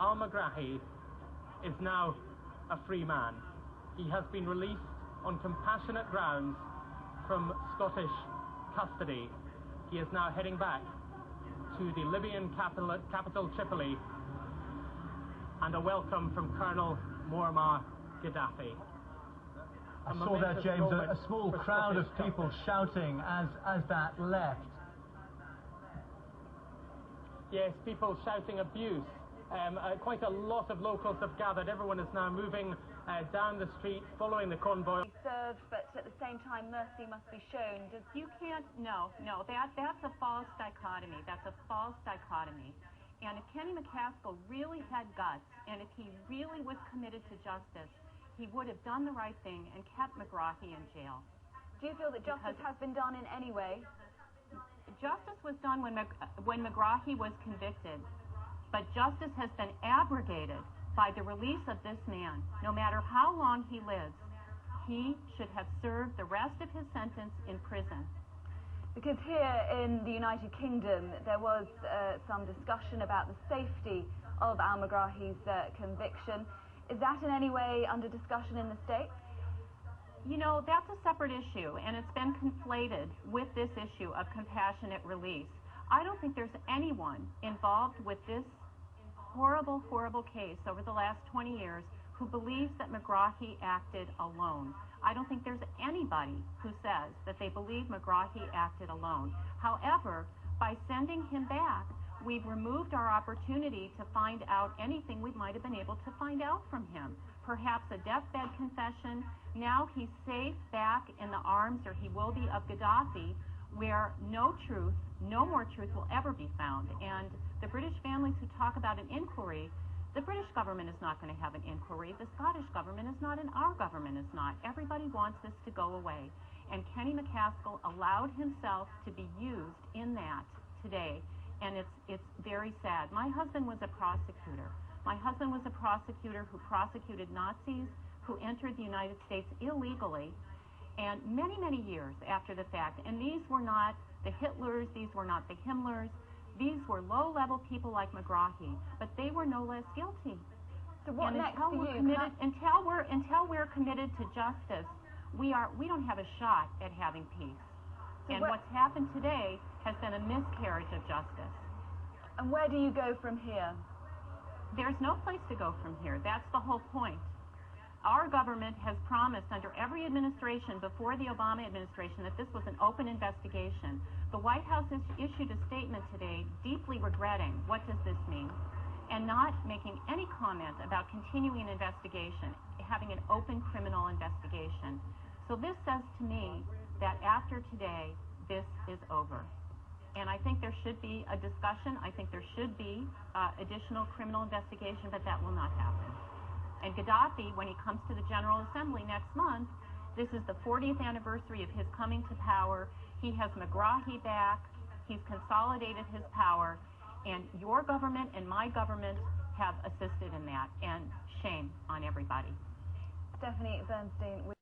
al-Megrahi is now a free man. He has been released on compassionate grounds from Scottish custody. He is now heading back to the Libyan capital Tripoli, and a welcome from Colonel Muammar Gaddafi. I saw there, James, a small crowd of people shouting as that left. Yes, people shouting abuse. Quite a lot of locals have gathered. Everyone is now moving down the street, following the convoy. Served, but at the same time, mercy must be shown. You can't. No. That's a false dichotomy. That's a false dichotomy. And if Kenny MacAskill really had guts, and if he really was committed to justice, he would have done the right thing and kept McGrahi in jail. Do you feel that justice has been done in any way? Justice was done when McGrahi was convicted, but justice has been abrogated by the release of this man. No matter how long he lives, he should have served the rest of his sentence in prison. Because here in the United Kingdom, there was some discussion about the safety of al-Megrahi's conviction. Is that in any way under discussion in the States? You know, that's a separate issue, and it's been conflated with this issue of compassionate release. I don't think there's anyone involved with this horrible, horrible case over the last 20 years who believes that McGrahi acted alone. I don't think there's anybody who says that they believe McGrahi acted alone. However, by sending him back, we've removed our opportunity to find out anything we might have been able to find out from him. Perhaps a deathbed confession. Now he's safe back in the arms, or he will be, of Gaddafi, where no truth, no more truth will ever be found. And the British families who talk about an inquiry, the British government is not going to have an inquiry. The Scottish government is not, and our government is not. Everybody wants this to go away. And Kenny MacAskill allowed himself to be used in that today. And it's very sad. My husband was a prosecutor. My husband was a prosecutor who prosecuted Nazis who entered the United States illegally, and many, many years after the fact. And these were not the Hitlers, these were not the Himmlers, these were low-level people like McGrahi, but they were no less guilty. So what and next until for we're you? committed, until we're committed to justice, we don't have a shot at having peace. So and what's happened today has been a miscarriage of justice. And where do you go from here? There's no place to go from here. That's the whole point. Our government has promised under every administration before the Obama administration that this was an open investigation. The White House has issued a statement today deeply regretting what does this mean, and not making any comment about continuing an investigation, having an open criminal investigation. So this says to me that after today, this is over. And I think there should be a discussion. I think there should be additional criminal investigation, but that will not happen. And Gaddafi, when he comes to the General Assembly next month, this is the 40th anniversary of his coming to power. He has McGrahi back. He's consolidated his power. And your government and my government have assisted in that. And shame on everybody. Stephanie Bernstein.